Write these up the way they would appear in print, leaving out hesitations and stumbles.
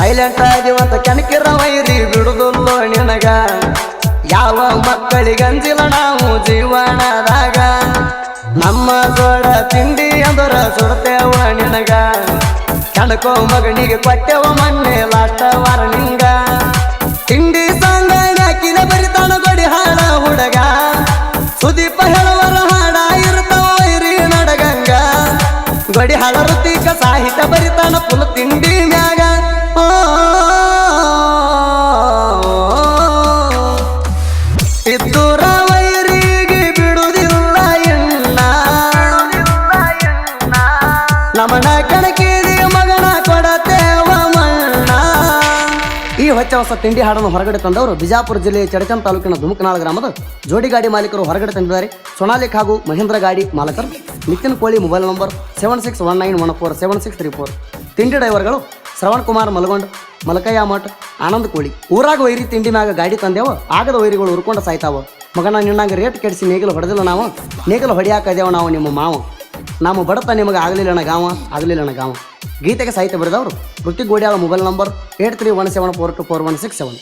Silent ಆದಿವಂತ ಕೆಣಕಿರ ವೈರಿ ಬಿಡುದಿಲ್ಲೋ ನಿನಗ ಯಾವ ಮಕ್ಕಳಿಗಂಜಿಲ್ಲ ನಾವು ಜೀವನದಾಗ ನಮ್ಮ ಜೋಡ ತಿಂಡಿ ಅಂದರ ಸುಡ್ತೇವ ನಿನಗ ಕೆಣಕೋ ಮಗನಿಗೆ ಕೊಟ್ಟೆವ ಮೊನ್ನೆ ಲಾಸ್ಟ್ ವಾರ ನಿಂಗ ತಿಂಡಿ ಸಂಗ ಹಾಕಿದ ಬರಿತಾನ ಗೊಡಿ ಹಾಡ ಹುಡುಗ ಸುದೀಪ ಹೇಳುವರ ಹಾಡ ಇರ್ತಾವ ವೈರಿ ನಡಗಂಗ ಗೊಡಿ ಹಾಡ ಋತಿಕ ಸಾಹಿತ್ಯ ಬರಿತಾನ ಫುಲ್ ತಿಂಡಿ ಮ್ಯಾಗ ಇದ್ದೂರ ವೈರಿಗೆ ಬಿಡುವುದಿಲ್ಲ ಎನ್ನ ನಮನ ಕಣಕಿದಿ ಮಗನ ಕೊಡತೇವ ಮಣ್ಣ. ಈ ಹೊಚ್ಚ ಹೊಸ ತಿಂಡಿ ಹಾಡನ್ನು ಹೊರಗಡೆ ತಂದವರು ಬಿಜಾಪುರ ಜಿಲ್ಲೆಯ ಚಡಚನ್ ತಾಲೂಕಿನ ದುಮುಕನಾಳ ಗ್ರಾಮದ ಜೋಡಿ ಗಾಡಿ ಮಾಲೀಕರು ಹೊರಗಡೆ ತಂದಿದ್ದಾರೆ. ಸೊನಾಲಿಕ್ ಹಾಗೂ ಮಹೇಂದ್ರ ಗಾಡಿ ಮಾಲಕರು ನಿತಿನ್ ಕೋಳಿ ಮೊಬೈಲ್ ನಂಬರ್ 7619147634. ತಿಂಡಿ ಡ್ರೈವರ್ಗಳು ಶ್ರವಣ್ ಕುಮಾರ್ ಮಲಗೊಂಡ್, ಮಲಕಯ್ಯ ಮಠ್, ಆನಂದ್ ಕೋಳಿ. ಊರಾಗ ವೈರಿ ತಿಂಡಿ ಮ್ಯಾಗ ಗಾಡಿ ತಂದೇವ, ಆಗದ ವೈರಿಗಳು ಉರ್ಕೊಂಡು ಸಾಯ್ತಾವ. ಮಗನ ನಿನ್ನಂಗೆ ರೇಟ್ ಕೆಡಿಸಿ ನೇಗಿಲು ಹೊಡೆದಿಲ್ಲ ನಾವು, ನೇಗಿಲು ಹೊಡಿಯಾಕದೇವ ನಾವು ನಿಮ್ಮ ಮಾವ. ನಾವು ಬಡತ ನಿಮಗೆ ಆಗಲಿಲ್ಲಣ್ಣ ಗಾವ. ಗೀತೆಗೆ ಸಾಹಿತ್ಯ ಬರೆದವರು ಋತಿಕ್ ಗೋಡ್ಯಾಳ ಮೊಬೈಲ್ ನಂಬರ್ 8317424167.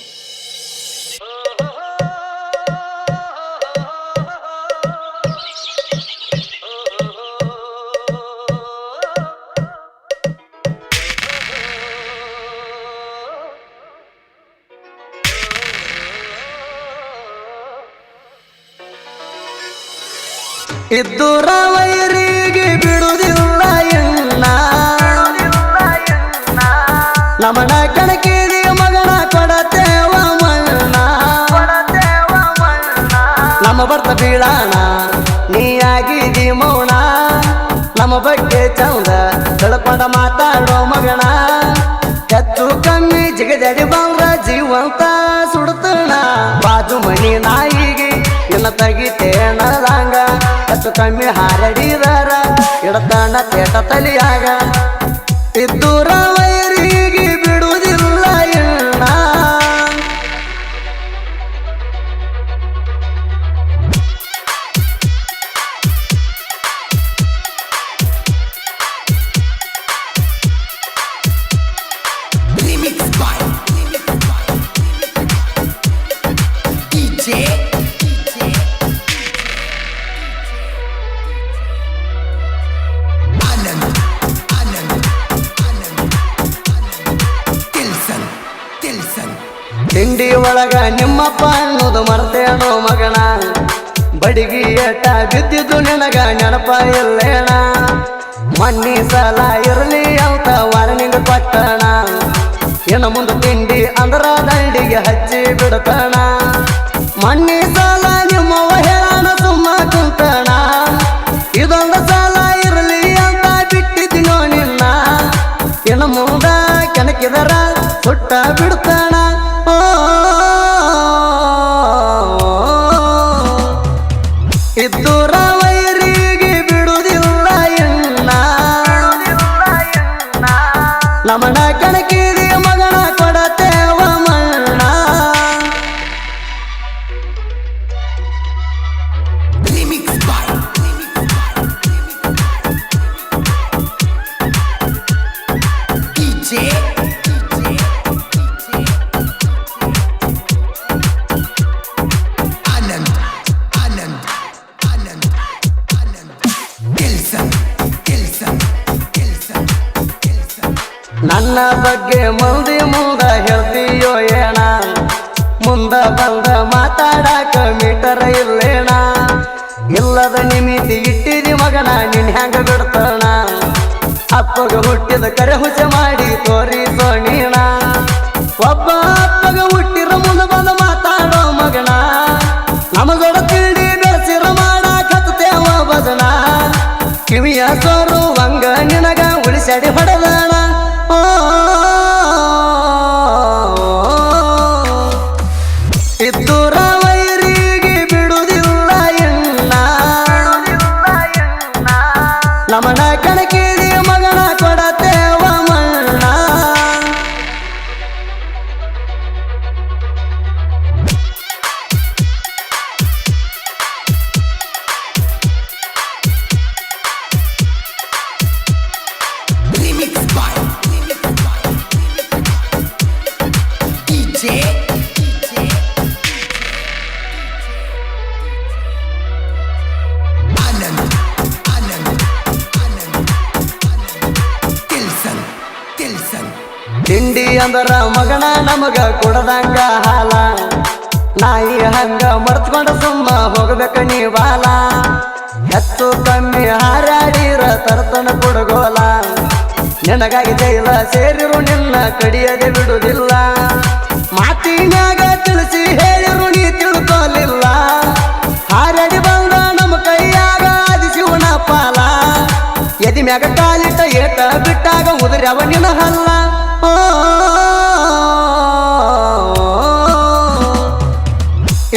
ಇದ್ದೂರ ವೈರಿಗೆ ಬಿಡುವುದಿಲ್ಲ ಎನ್ನ ನಮನ ಕಣಕಿದಿ ಮಗನ ಕೊಡತೇವ ಮಣ್ಣ. ನಮ್ಮ ಬರ್ತ ಬೀಳಾಣ ನೀಯಾಗಿದಿ ಮೌನ, ನಮ್ಮ ಬಗ್ಗೆ ಚಂದ ತಿಳ್ಕೊಂಡ ಮಾತಾಡೋ ಮಗನ. ಹೆಚ್ಚು ಕಮ್ಮಿ ಜಿಗಜಡಿ ಬಂದ್ರ ಜೀವಂತ ಸುಡ್ತಣ, ಬಾಜು ಮನಿ ನಾಯಿಗೆ ಇನ್ನ ತೆಗಿತೇಣದಂಗ. ಹೆಚ್ಚು ಕಮ್ಮಿ ಹಾರಡಿದರ ಇಡತಣ ತೇಟ ತಲಿಯಾಗ. ಇದ್ದೂರ ವೈರಿಗೆ ಬಿಡುವುದಿಲ್ಲ ಎನ್ನ ತಿಂಡಿ ಒಳಗ ನಿಮ್ಮಪ್ಪ ಅನ್ನೋದು ಮರ್ತೇಣೋ ಮಗನ. ಬಡಿಗಿ ಏಟ ಬಿದ್ದಿದ್ದು ನಿನಗ ನೆನಪ ಇಲ್ಲೇಣ. ಮಣ್ಣಿ ಸಲ ಇರಲಿ ಅಂತ ವಾರ್ನಿಂಗ್ ಕೊಟ್ಟಣ, ಇನ್ನು ಮುಂದೆ ತಿಂಡಿ ಅಂದ್ರ ದಂಡಿಗೆ ಹಚ್ಚಿ ಬಿಡ್ತಾನ. ಮಣ್ಣಿ ಸಲ ನಿಮ್ಮವ ಹೇಳಣ ಸುಮ್ಮ ಕುಂತಣ, ಇದೊಂದು ಸಲ ಇರಲಿ ಅಂತ ಬಿಟ್ಟಿದ್ದೀನೋ ನಿನ್ನ. ಇನ್ನು ಮುಂದ ಕೆಣಕಿದರ ಸುಟ್ಟ ಬಿಡ್ತಾನ. ಇದ್ದೂರ ವೈರಿಗೆ ಬಿಡುವುದಿಲ್ಲ ಎನ್ನ ನಮನ ಕಣಕಿದಿ ಮಗನ ಕೊಡತೇವ ಮಣ್ಣ. ನನ್ನ ಬಗ್ಗೆ ಮಂದಿ ಮುಂದ ಹೇಳ್ತೀಯೋ ಏಣ, ಮುಂದ ಬಂದ ಮಾತಾಡಕ ಮೀಟರ್ ಇಲ್ಲೇಣ. ಇಲ್ಲದ ನಿಮಿತಿ ಇಟ್ಟಿದಿ ಮಗನ ನಿನ್ ಹೆಂಗ ಬಿಡ್ತಾನ. ಅಪ್ಪಗ ಹುಟ್ಟಿದ ಕರೆ ಹುಚ್ಚ ಮಾಡಿ ತೋರಿಸೋ ನೀಣ. ಒಬ್ಬ ಅಪ್ಪಗ ಹುಟ್ಟಿರ ಮುಂದ ಬಂದ ಮಾತಾಡೋ ಮಗನ. ನಮಗೊಡ ತಿಳಿ ಬೆಳೆಸಿರ ಮಾಡಾಕತ್ತೇವ ಭಜನ. ಕಿವಿಯ ಸೋರು ವಂಗ ನಿನಗ ಉಳಿಸಡಿ ಹೊಡೆದಾಣ. ಇದ್ದೂರ ವೈರಿಗೆ ಬಿಡುವುದಿಲ್ಲ ಎನ್ನ ನಮನ ಕಣಕಿದಿ ಮಗನ ಕೊಡತೇವ ಮಣ್ಣ. ತಿಂಡಿ ಅಂದರ ಮಗನ ನಮಗ ಕೊಡದಂಗ ಹಾಲ ನಾಯಿ ಹಂಗ ಮರ್ತ್ಕೊಂಡ ಸುಮ್ಮ ಹೋಗ್ಬೇಕ ನೀ ಬಾಲ ಹೆಚ್ಚು ಕಮ್ಮಿ ಹಾರಾಡಿರ ತರ್ತನ ಕೊಡಗೋಲ ನಿನಗಾಗಿ ಜೈಲ ಸೇರಿರು ನಿನ್ನ ಕಡಿಯದೆ ಬಿಡುವುದಿಲ್ಲ ಮಾತಿನಾಗ ತಿಳಿಸಿ ಹೇಳಿರು ನೀ ತಿಳ್ಕೊಲಿಲ್ಲ ಹಾರಾಡಿ ಬಂದ ನಮ್ಮ ಕೈಯಾಗ ಆದಿಶಿವನ ಪಾಲ ಎದಿ ಮ್ಯಾಗ ಕಾಲಿಟ್ಟ ಏಟ ಬಿಟ್ಟಾಗ ಉದುರ್ಯವ ನಿನ ಹಲ್ಲ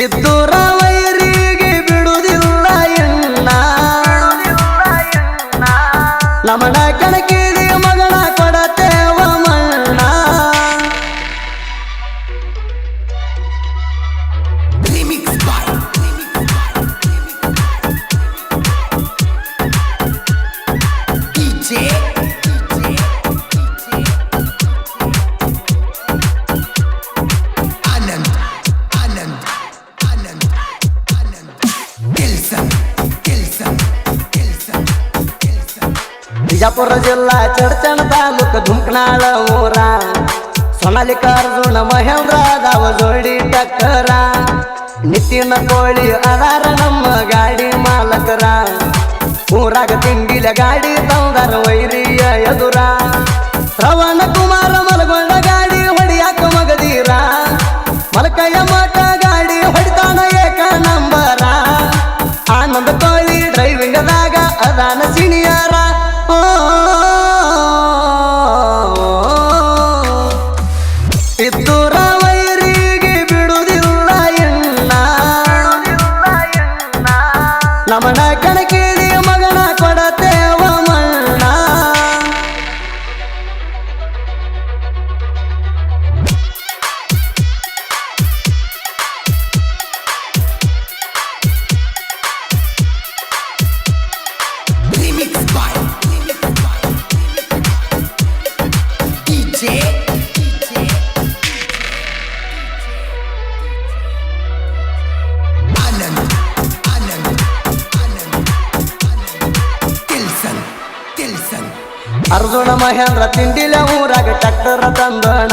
ಇದ್ದೂರ ವೈರಿಗೆ ಬಿಡುವುದಿಲ್ಲ ಎನ್ನ ನಮನ ಕೆಣಕಿದಿ ಮಗನ ಕೊಡತೇವ ಮಣ್ಣ ಬಿಜಾಪುರ ಜಿಲ್ಲಾ ಚಡ್ಚಣ ತಾಲೂಕ ಧುಮ್ಕನಾಳ ಊರ ಸೋನಾಲಿಕಾರ್ಜುನ ಮಹೇಂದ್ರ ದಾವ ಜೋಡಿ ಟಕ್ಕರ ನಿತ್ತಿನ ಕೋಳಿ ಅದಾರ ನಮ್ಮ ಗಾಡಿ ಮಾಲಕರ ಊರಾಗ ತಿಂಡಿಲ ಗಾಡಿ ತಂದರ ವೈರಿಯ ಎದುರ ಶ್ರವಣ ಕುಮಾರ ಮಲಗೊಂಡ ಗಾಡಿ ಹೊಡಿಯಾಕ ಮಗದೀರ ಮಲಕಯ್ಯ ಮಠ ಗಾಡಿ ಹೊಡಿತಾನ ಏಕ ನಂಬರ ಆನಂದ ಕೋಳಿ ಡ್ರೈವಿಂಗದಾಗ ಅದಾನ ಸಿಣಿಯಾರ ಇದ್ದೂರ ವೈರಿಗೆ ಬಿಡುವುದಿಲ್ಲ ಎನ್ನ ನಮನ ಕಣಕಿದಿ ಮಗನ ಕೊಡತೇವ ಮಣ್ಣ ಅರ್ಜುನ ಮಹೇಂದ್ರ ತಿಂಡಿಲ ಊರಾಗ ಟ್ರ್ಯಾಕ್ಟರ್ ತಂದಣ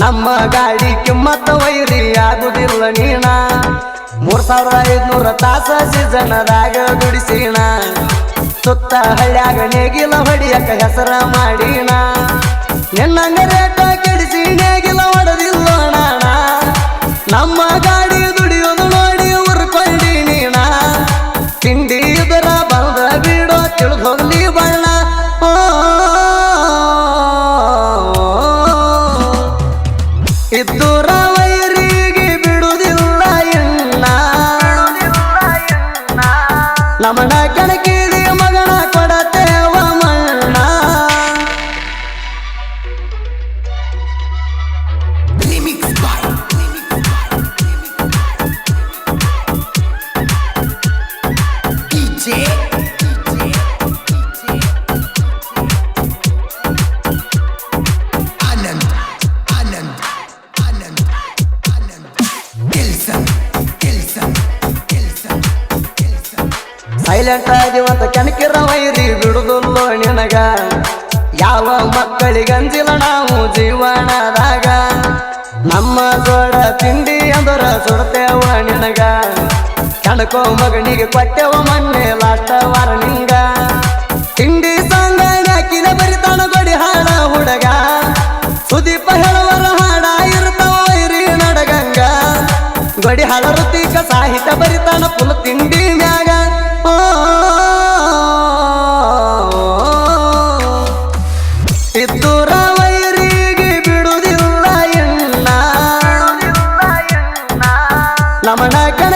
ನಮ್ಮ ಗಾಡಿ ಕಿಮ್ಮತ್ತ ವೈರಿ ಆಗುದಿಲ್ಲ ನೀಣ 3500 ತಾಸ ಸೀಸನದಾಗ ದುಡಿಸೀಣ ಸುತ್ತ ಹಳ್ಳ್ಯಾಗ ನೇಗಿಲ ಹೊಡಿಯಕ ಹೆಸರ ಮಾಡೀಣ ನಿನ್ನಂಗ ರೇಟ ಕೆಡಿಸಿ ನೇಗಿಲ ಹೊಡೆದಿಲ್ಲ ನಾಣ ನಮ್ಮ ಗಾಡಿ ದುಡಿಯೋದು ನೋಡಿ ಉರ್ಕೊಂಡಿ ನೀಣ ತಿಂಡಿ ಇದರ ಬಂದ ಬಿಡೋ ತಿಳಿದು ಹೋಗ್ಲಿ ಬಣ್ಣ ಇದ್ದೂರ ವೈರಿಗೆ ಬಿಡುವುದಿಲ್ಲ ಎನ್ನ ನಮನ ಕೆಣಕಿದಿ ಮಗನ ಕೊಡತೇವ ಮಣ್ಣ ಸೈಲೆಂಟ್ ಆದಿವಂತ ಕೆಣಕಿರ ವೈರಿ ಬಿಡುದಿಲ್ಲೋ ನಿನಗ ಯಾವ ಮಕ್ಕಳಿಗಂಜಿಲ್ಲ ನಾವು ಜೀವನದಾಗ ನಮ್ಮ ಜೋಡ ತಿಂಡಿ ಅಂದರ ಸುಡ್ತೇವ ನಿನಗ ಕೆಣಕೋ ಮಗನಿಗೆ ಕೊಟ್ಟೆವ ಮೊನ್ನೆ ಲಾಸ್ಟ್ ವಾರ ನಿಂಗ ತಿಂಡಿ ಸಂಗ ಹಾಕಿನ ಬರಿತಾನ ಗೊಡಿ ಹಾಡ ಹುಡುಗ ಸುದೀಪ ಹೇಳುವರ ಹಾಡ ಇರ್ತಾವ ವೈರಿ ನಡಗಂಗ ಗೊಡಿ ಹಾಡ ಋತಿಕ ಸಾಹಿತ್ಯ ಬರಿತಾನ ಫುಲ್ ತಿಂಡಿ ಮ್ಯಾಗ ಇದ್ದೂರ ವೈರಿಗೆ ಬಿಡುವುದಿಲ್ಲ ಎನ್ನ ನಮನ ಕಣ